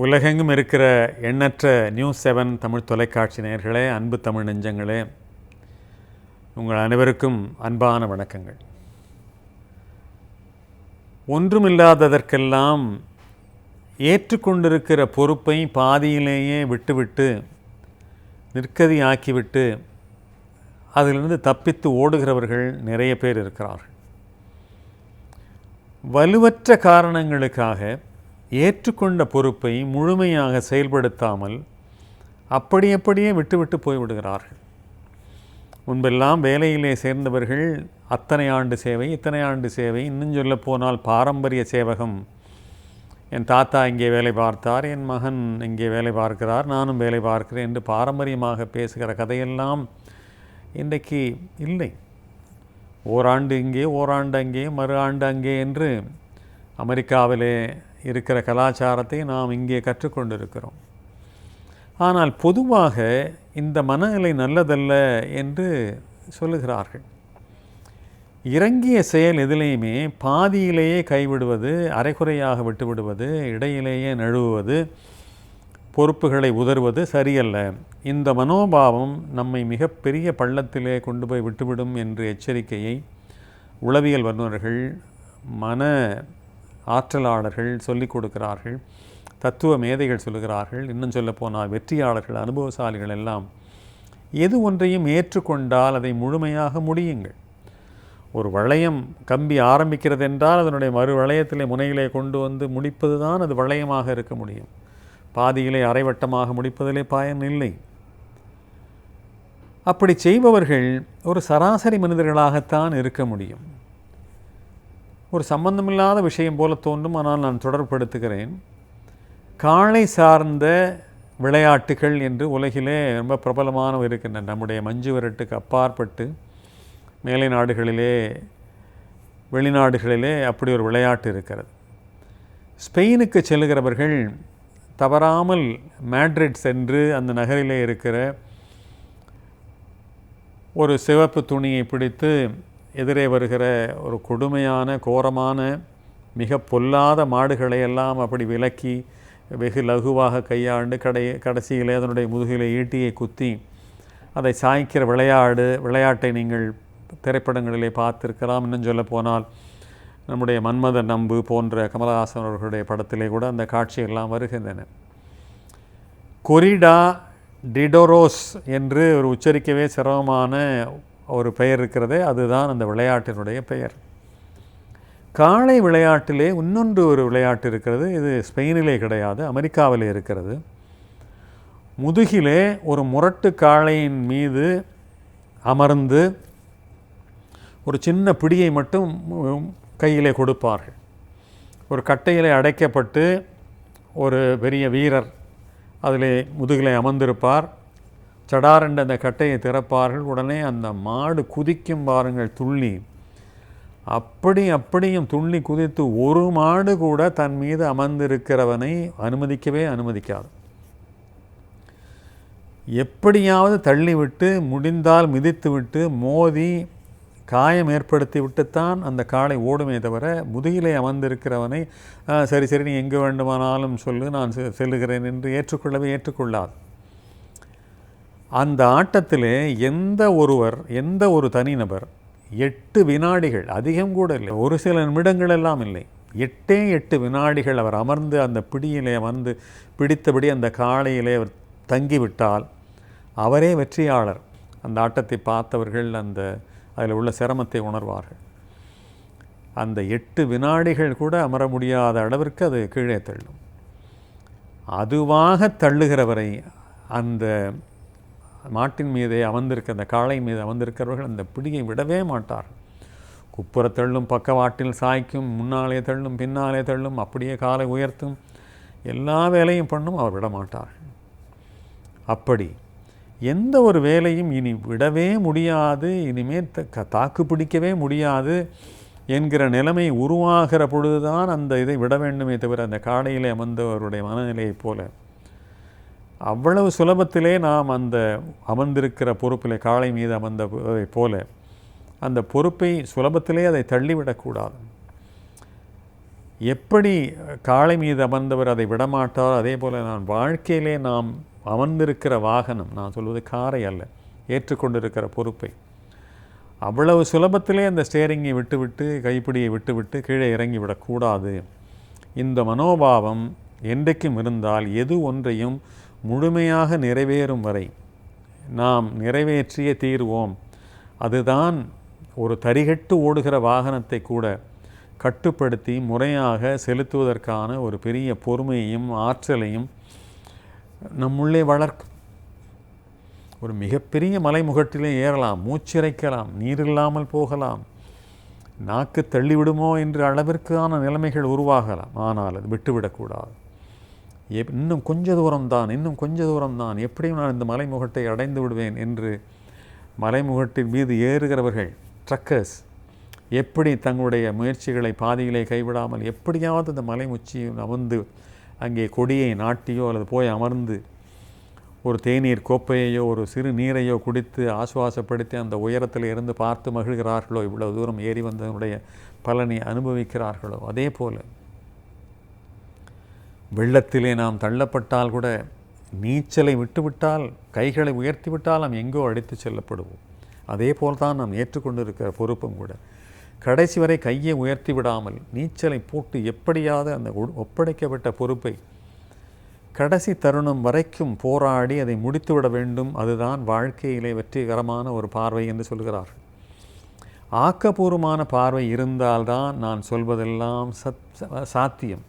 உலகெங்கும் இருக்கிற எண்ணற்ற நியூஸ் 7 தமிழ் தொலைக்காட்சி நேயர்களே, அன்பு தமிழ் நெஞ்சங்களே, உங்கள் அனைவருக்கும் அன்பான வணக்கங்கள். ஒன்றுமில்லாததற்கெல்லாம் ஏற்றுக்கொண்டிருக்கிற பொறுப்பை பாதியிலேயே விட்டுவிட்டு நிற்கதியாக்கிவிட்டு அதிலிருந்து தப்பித்து ஓடுகிறவர்கள் நிறைய பேர் இருக்கிறார்கள். வலுவற்ற காரணங்களுக்காக ஏற்றுக்கொண்ட பொறுப்பை முழுமையாக செயல்படுத்தாமல் அப்படியே விட்டுவிட்டு போய்விடுகிறார்கள். முன்பெல்லாம் வேலையிலே சேர்ந்தவர்கள் அத்தனை ஆண்டு சேவை, இத்தனை ஆண்டு சேவை, இன்னும் சொல்ல போனால் பாரம்பரிய சேவகம். என் தாத்தா இங்கே வேலை பார்த்தார், என் மகன் இங்கே வேலை பார்க்கிறார், நானும் வேலை பார்க்கிறேன் என்று பாரம்பரியமாக பேசுகிற கதையெல்லாம் இன்றைக்கு இல்லை. ஓராண்டு இங்கே, ஓராண்டு அங்கே, மறு ஆண்டு அங்கே என்று அமெரிக்காவிலே இருக்கிற கலாச்சாரத்தை நாம் இங்கே கற்றுக்கொண்டிருக்கிறோம். ஆனால் பொதுவாக இந்த மனநிலை நல்லதல்ல என்று சொல்லுகிறார்கள். இறங்கிய செயல் எதிலேயுமே பாதியிலேயே கைவிடுவது, அரைகுறையாக விட்டுவிடுவது, இடையிலேயே நழுவுவது, பொறுப்புகளை உதறுவது சரியல்ல. இந்த மனோபாவம் நம்மை மிகப்பெரிய பள்ளத்திலே கொண்டு போய் விட்டுவிடும் என்று எச்சரிக்கையை உளவியல் வல்லுநர்கள், மன ஆற்றலாளர்கள் சொல்லிக் கொடுக்கிறார்கள், தத்துவ மேதைகள் சொல்லுகிறார்கள். இன்னும் சொல்ல போனால் வெற்றியாளர்கள், அனுபவசாலிகள் எல்லாம் எது ஒன்றையும் ஏற்றுக்கொண்டால் அதை முழுமையாக முடியுங்கள். ஒரு வளையம் கம்பி ஆரம்பிக்கிறது என்றால் அதனுடைய மறு வளையத்திலே முனையிலே கொண்டு வந்து முடிப்பது தான் அது வளையமாக இருக்க முடியும். பாதியிலே அரைவட்டமாக முடிப்பதிலே பயன் இல்லை. அப்படி செய்பவர்கள் ஒரு சராசரி மனிதர்களாகத்தான் இருக்க முடியும். ஒரு சம்பந்தமில்லாத விஷயம் போல தோன்றும், ஆனால் நான் தொடர்படுத்துகிறேன். காளை சார்ந்த விளையாட்டுகள் என்று உலகிலே ரொம்ப பிரபலமானவை இருக்கின்றன. நம்முடைய மஞ்சு விரட்டுக்கு அப்பாற்பட்டு மேலை நாடுகளிலே, வெளிநாடுகளிலே அப்படி ஒரு விளையாட்டு இருக்கிறது. ஸ்பெயினுக்கு செல்கிறவர்கள் தவறாமல் மேட்ரிட் சென்று அந்த நகரிலே இருக்கிற ஒரு சிவப்பு துணியை பிடித்து எதிரே வருகிற ஒரு கொடுமையான, கோரமான, மிக பொல்லாத மாடுகளை எல்லாம் அப்படி விலக்கி வெகு லகுவாக கையாண்டு கடைசியிலே அதனுடைய முதுகிலே ஈட்டியை குத்தி அதை சாய்க்கிற விளையாட்டை நீங்கள் திரைப்படங்களிலே பார்த்திருக்கலாம். இன்னும் சொல்ல போனால் நம்முடைய மன்மத நம்பு போன்ற கமலஹாசன் அவர்களுடைய படத்திலே கூட அந்த காட்சியெல்லாம் வருகின்றன. கொரிடா டிடோரோஸ் என்று ஒரு உச்சரிக்கவே சிரமமான ஒரு பெயர் இருக்கிறதே, அதுதான் அந்த விளையாட்டினுடைய பெயர். காளை விளையாட்டிலே இன்னொன்று ஒரு விளையாட்டு இருக்கிறது. இது ஸ்பெயினிலே கிடையாது, அமெரிக்காவிலே இருக்கிறது. முதுகிலே ஒரு முரட்டு காளையின் மீது அமர்ந்து ஒரு சின்ன பிடியை மட்டும் கையிலே கொடுப்பார்கள். ஒரு கட்டையிலே அடைக்கப்பட்டு ஒரு பெரிய வீரர் அதிலே முதுகிலே அமர்ந்திருப்பார். சடாரென்று அந்த கட்டையை திறப்பார்கள். உடனே அந்த மாடு குதிக்கும் பாருங்கள், துள்ளி. அப்படியும் துள்ளி குதித்து ஒரு மாடு கூட தன் மீது அமர்ந்திருக்கிறவனை அனுமதிக்கவே அனுமதிக்காது. எப்படியாவது தள்ளிவிட்டு, முடிந்தால் மிதித்துவிட்டு, மோதி காயம் ஏற்படுத்தி விட்டுத்தான் அந்த காளை ஓடுமே தவிர முதுகிலே அமர்ந்திருக்கிறவனை சரி நீ எங்கே வேண்டுமானாலும் சொல்லு, நான் செல்லுகிறேன் என்று ஏற்றுக்கொள்ளாது. அந்த ஆட்டத்திலே எந்த ஒரு தனிநபர் 8 வினாடிகள், அதிகம் கூட இல்லை, ஒரு சில நிமிடங்கள் எல்லாம் இல்லை, 8 வினாடிகள் அவர் அமர்ந்து அந்த பிடியிலே அமர்ந்து பிடித்தபடி அந்த காளையிலே அவர் தங்கிவிட்டால் அவரே வெற்றியாளர். அந்த ஆட்டத்தை பார்த்தவர்கள் அதில் உள்ள சிரமத்தை உணர்வார்கள். அந்த 8 வினாடிகள் கூட அமர முடியாத அளவிற்கு அது கீழே தள்ளும். அதுவாக தள்ளுகிறவரை அந்த மாட்டின் மீதே அமர்ந்திருக்க, அந்த காளை மீது அமர்ந்திருக்கிறவர்கள் அந்த பிடியை விடவே மாட்டார். குப்புற தள்ளும், பக்கவாட்டில் சாய்க்கும், முன்னாலே தள்ளும், பின்னாலே தள்ளும், அப்படியே காலை உயர்த்தும், எல்லா வேலையும் பண்ணும், அவர் விட மாட்டார். அப்படி எந்த ஒரு வேலையும் இனி விடவே முடியாது, இனிமேல் தாக்கு பிடிக்கவே முடியாது என்கிற நிலைமை உருவாகிற பொழுதுதான் அந்த இதை விட வேண்டுமே தவிர, அந்த காளையிலே அமர்ந்தவருடைய மனநிலையைப் போல அவ்வளவு சுலபத்திலே நாம் அந்த அமர்ந்திருக்கிற பொறுப்பிலே, காளை மீது அமர்ந்ததை போல அந்த பொறுப்பை சுலபத்திலே அதை தள்ளிவிடக்கூடாது. எப்படி காளை மீது அமர்ந்தவர் அதை விடமாட்டார், அதே போல் நான் வாழ்க்கையிலே நாம் அமர்ந்திருக்கிற வாகனம், நான் சொல்வது காரை அல்ல, ஏற்றுக்கொண்டிருக்கிற பொறுப்பை அவ்வளவு சுலபத்திலே அந்த ஸ்டேரிங்கை விட்டுவிட்டு கைப்பிடியை விட்டுவிட்டு கீழே இறங்கி விடக்கூடாது. இந்த மனோபாவம் என்றைக்கும் இருந்தால் எது ஒன்றையும் முழுமையாக நிறைவேறும் வரை நாம் நிறைவேற்றியே தீர்வோம். அதுதான் ஒரு தரிகட்டு ஓடுகிற வாகனத்தை கூட கட்டுப்படுத்தி முறையாக செலுத்துவதற்கான ஒரு பெரிய பொறுமையையும் ஆற்றலையும் நம்முள்ளே வளர்க்கும். ஒரு மிகப்பெரிய மலைமுகட்டிலே ஏறலாம், மூச்சிறைக்கலாம், நீரில்லாமல் போகலாம், நாக்கு தள்ளிவிடுமோ என்ற அளவிற்கான நிலைமைகள் உருவாகலாம். ஆனால் அது விட்டுவிடக்கூடாது. இன்னும் கொஞ்ச தூரம்தான், இன்னும் கொஞ்ச தூரம்தான், எப்படியும் நான் இந்த மலைமுகட்டை அடைந்து விடுவேன் என்று மலைமுகட்டின் மீது ஏறுகிறவர்கள், ட்ரக்கர்ஸ், எப்படி தங்களுடைய முயற்சிகளை பாதியிலே கைவிடாமல் எப்படியாவது இந்த மலை உச்சியில் அமர்ந்து அங்கே கொடியை நாட்டியோ அல்லது போய் அமர்ந்து ஒரு தேநீர் கோப்பையையோ ஒரு சிறு நீரையோ குடித்து ஆசுவாசப்படுத்தி அந்த உயரத்தில் இருந்து பார்த்து மகிழ்கிறார்களோ, இவ்வளவு தூரம் ஏறி வந்ததனுடைய பலனை அனுபவிக்கிறார்களோ, அதே போல் வெள்ளத்திலே நாம் தள்ளப்பட்டால் கூட நீச்சலை விட்டுவிட்டால், கைகளை உயர்த்திவிட்டால் நாம் எங்கோ அடித்து செல்லப்படுவோம். அதே போல்தான் நாம் ஏற்றுக்கொண்டிருக்கிற பொறுப்பும் கூட. கடைசி வரை கையை உயர்த்தி விடாமல் நீச்சலை போட்டு எப்படியாவது அந்த ஒப்படைக்கப்பட்ட பொறுப்பை கடைசி தருணம் வரைக்கும் போராடி அதை முடித்துவிட வேண்டும். அதுதான் வாழ்க்கையிலே வெற்றிகரமான ஒரு பார்வை என்று சொல்கிறார்கள். ஆக்கப்பூர்வமான பார்வை இருந்தால்தான் நான் சொல்வதெல்லாம் சாத்தியம்.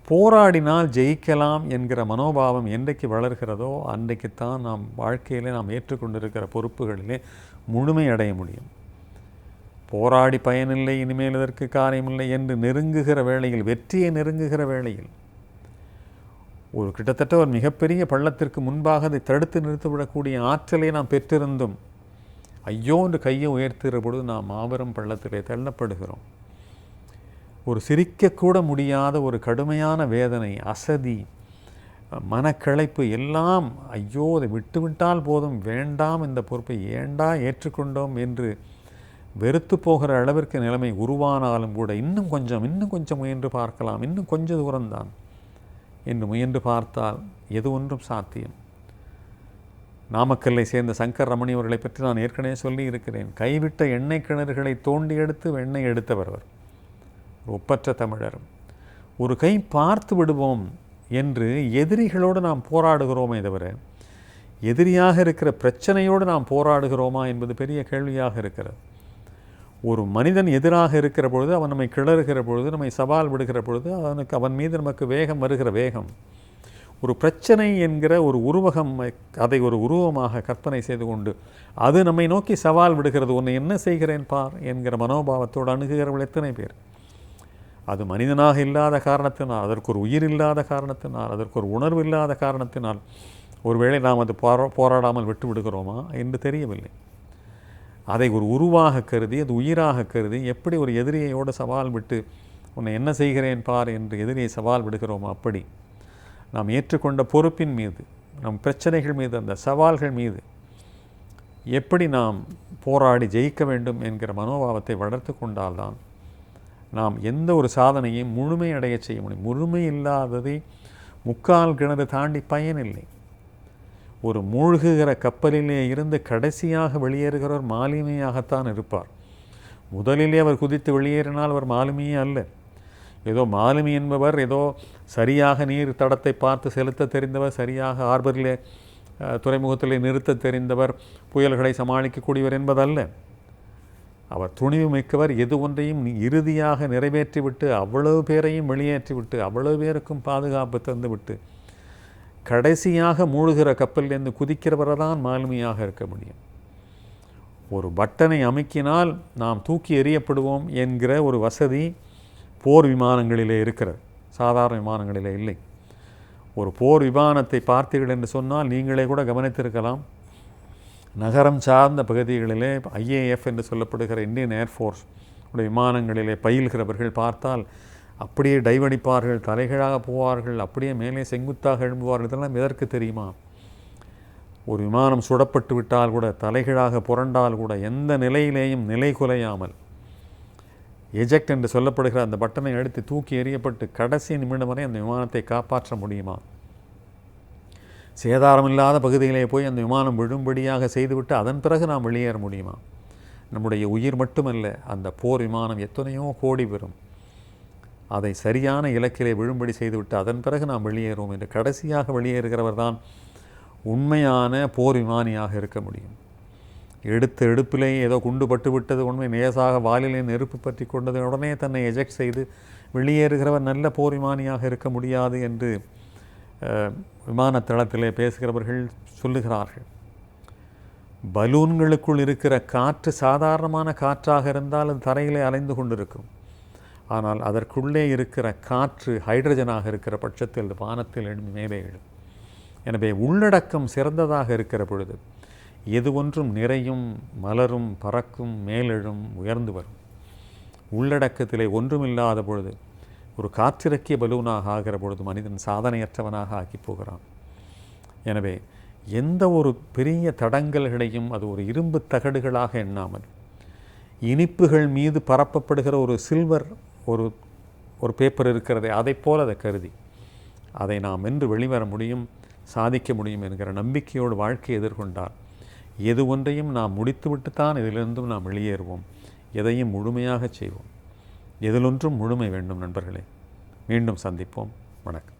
போராடினால் ஜெயிக்கலாம் என்கிற மனோபாவம் என்றைக்கு வளர்கிறதோ அன்றைக்குத்தான் நாம் வாழ்க்கையிலே நாம் ஏற்றுக்கொண்டிருக்கிற பொறுப்புகளிலே முழுமையடைய முடியும். போராடி பயனில்லை, இனிமேல் இதற்கு காரியமில்லை என்று நெருங்குகிற வேளையில், வெற்றியை நெருங்குகிற வேளையில், ஒரு கிட்டத்தட்ட ஒரு மிகப்பெரிய பள்ளத்திற்கு முன்பாக அதை தடுத்து நிறுத்திவிடக்கூடிய ஆற்றலை நாம் பெற்றிருந்தும் ஐயோ என்று கையை உயர்த்துகிற பொழுது நாம் மாபெரும் பள்ளத்திலே தள்ளப்படுகிறோம். ஒரு சிரிக்கக்கூட முடியாத ஒரு கடுமையான வேதனை, அசதி, மனக்களைப்பு எல்லாம் ஐயோ அதை விட்டுவிட்டால் போதும், வேண்டாம் இந்த பொறுப்பை ஏண்டா ஏற்றுக்கொண்டோம் என்று வெறுத்து போகிற அளவிற்கு நிலைமை உருவானாலும் கூட இன்னும் கொஞ்சம் முயன்று பார்க்கலாம், இன்னும் கொஞ்சம் தூரம்தான் என்று முயன்று பார்த்தால் எது ஒன்றும் சாத்தியம். நாமக்கல்லை சேர்ந்த சங்கர் ரமணி அவர்களை பற்றி நான் ஏற்கனவே சொல்லி இருக்கிறேன். கைவிட்ட எண்ணெய் கிணறுகளை தோண்டி எடுத்து வெண்ணெய் எடுத்தவர் அவர். ஒப்பற்ற தமிழர். ஒரு கை பார்த்து விடுவோம் என்று எதிரிகளோடு நாம் போராடுகிறோமே தவிர எதிரியாக இருக்கிற பிரச்சனையோடு நாம் போராடுகிறோமா என்பது பெரிய கேள்வியாக இருக்கிறது. ஒரு மனிதன் எதிராக இருக்கிற பொழுது, அவன் நம்மை கிளறுகிற பொழுது, நம்மை சவால் விடுகிற பொழுது அவன் மீது நமக்கு வேகம் வருகிற வேகம், ஒரு பிரச்சனை என்கிற ஒரு உருவகம், அதை ஒரு உருவமாக கற்பனை செய்து கொண்டு அது நம்மை நோக்கி சவால் விடுகிறது. உன்னை என்ன செய்கிறேன் பார் என்கிற மனோபாவத்தோடு அணுகுகிறவர்கள் எத்தனை பேர்? அது மனிதனாக இல்லாத காரணத்தினால், அதற்கு ஒரு உயிர் இல்லாத காரணத்தினால், அதற்கு ஒரு உணர்வு இல்லாத காரணத்தினால் ஒருவேளை நாம் அது போராடாமல் விட்டு விடுகிறோமா என்று தெரியவில்லை. அதை ஒரு உருவாக கருதி, அது உயிராக கருதி எப்படி ஒரு எதிரியையோடு சவால் விட்டு உன்னை என்ன செய்கிறேன் பார் என்று எதிரியை சவால் விடுகிறோமோ, அப்படி நாம் ஏற்றுக்கொண்ட பொறுப்பின் மீது, நம் பிரச்சனைகள் மீது, அந்த சவால்கள் மீது எப்படி நாம் போராடி ஜெயிக்க வேண்டும் என்கிற மனோபாவத்தை வளர்த்து கொண்டால்தான் நாம் எந்த ஒரு சாதனையும் முழுமையடைய செய்ய முடியும். முழுமை இல்லாததை முக்கால் கிணறு தாண்டி பயனில்லை. ஒரு மூழ்குகிற கப்பலிலே இருந்து கடைசியாக வெளியேறுகிறவர் மாலுமியாகத்தான் இருப்பார். முதலிலே அவர் குதித்து வெளியேறினால் அவர் மாலுமியே அல்ல. ஏதோ மாலுமி என்பவர் ஏதோ சரியாக நீர் தடத்தை பார்த்து செலுத்த தெரிந்தவர், சரியாக ஆர்பரிலே துறைமுகத்திலே நிறுத்த தெரிந்தவர், புயல்களை சமாளிக்கக்கூடியவர் என்பதல்ல. அவர் துணிவு மிக்கவர். எது ஒன்றையும் இறுதியாக நிறைவேற்றிவிட்டு அவ்வளவு பேரையும் வெளியேற்றிவிட்டு அவ்வளவு பேருக்கும் பாதுகாப்பு தந்துவிட்டு கடைசியாக மூழ்கிற கப்பலிலிருந்து குதிக்கிறவரை தான் மாலுமியாக இருக்க முடியும். ஒரு பட்டனை அமுக்கினால் நாம் தூக்கி எறியப்படுவோம் என்கிற ஒரு வசதி போர் விமானங்களிலே இருக்கிறது, சாதாரண விமானங்களிலே இல்லை. ஒரு போர் விமானத்தை பார்த்தீர்கள் என்று சொன்னால் நீங்களே கூட கவனித்திருக்கலாம். நகரம் சார்ந்த பகுதிகளிலே IAF என்று சொல்லப்படுகிற இந்தியன் ஏர்ஃபோர்ஸ் உடைய விமானங்களிலே பயில்கிறவர்கள் பார்த்தால் அப்படியே டைவடிப்பார்கள், தலைகளாக போவார்கள், அப்படியே மேலே செங்குத்தாக எழும்புவார்கள். இதெல்லாம் எதற்கு தெரியுமா? ஒரு விமானம் சுடப்பட்டு விட்டால் கூட, தலைகளாக புரண்டால் கூட எந்த நிலையிலேயும் நிலை குலையாமல் எஜெக்ட் என்று சொல்லப்படுகிற அந்த பட்டனை அழுத்தி தூக்கி எறியப்பட்டு கடைசி நிமிடம் வரை அந்த விமானத்தை காப்பாற்ற முடியுமா? சேதாரமில்லாத பகுதியிலே போய் அந்த விமானம் விழும்படியாக செய்துவிட்டு அதன் பிறகு நாம் வெளியேற முடியுமா? நம்முடைய உயிர் மட்டுமல்ல, அந்த போர் விமானம் எத்தனையோ கோடி பெறும். அதை சரியான இலக்கிலே விழும்படி செய்துவிட்டு அதன் பிறகு நாம் வெளியேறுவோம் என்று கடைசியாக வெளியேறுகிறவர் தான் உண்மையான போர் விமானியாக இருக்க முடியும். எடுத்த எடுப்பிலே ஏதோ குண்டு பட்டு விட்டது, உண்மை நேசாக வாலிலே நெருப்பு பற்றி கொண்டது, உடனே தன்னை எஜெக்ட் செய்து வெளியேறுகிறவர் நல்ல போர் விமானியாக இருக்க முடியாது என்று விமானத்தளத்திலே பேசுகிறவர்கள் சொல்லுகிறார்கள். பலூன்களுக்குள் இருக்கிற காற்று சாதாரணமான காற்றாக இருந்தால் அது தரையிலே அலைந்து கொண்டிருக்கும். ஆனால் அதற்குள்ளே இருக்கிற காற்று ஹைட்ரஜனாக இருக்கிற பட்சத்தில் வானத்தில் எழும்பி மேலே எழும். எனவே உள்ளடக்கம் சிறந்ததாக இருக்கிற பொழுது எது ஒன்றும் நிறையும், மலரும், பறக்கும், மேலெழும், உயர்ந்து வரும். உள்ளடக்கத்திலே ஒன்றுமில்லாத பொழுது ஒரு காற்றிறக்கிய பலூனாக ஆகிற பொழுது மனிதன் சாதனையற்றவனாக ஆக்கி போகிறான். எனவே எந்த ஒரு பெரிய தடங்கல்களையும் அது ஒரு இரும்பு தகடுகளாக எண்ணாமல், இனிப்புகள் மீது பரப்பப்படுகிற ஒரு சில்வர் ஒரு பேப்பர் இருக்கிறதே, அதை போல் அதை கருதி அதை நாம் வென்று வெளிவர முடியும், சாதிக்க முடியும் என்கிற நம்பிக்கையோடு வாழ்க்கையை எதிர்கொண்டால் எது ஒன்றையும் நாம் முடித்துவிட்டுத்தான் இதிலிருந்தும் நாம் வெளியேறுவோம். எதையும் முழுமையாக செய்வோம். எதிலொன்றும் முழுமை வேண்டும் நண்பர்களே. மீண்டும் சந்திப்போம். வணக்கம்.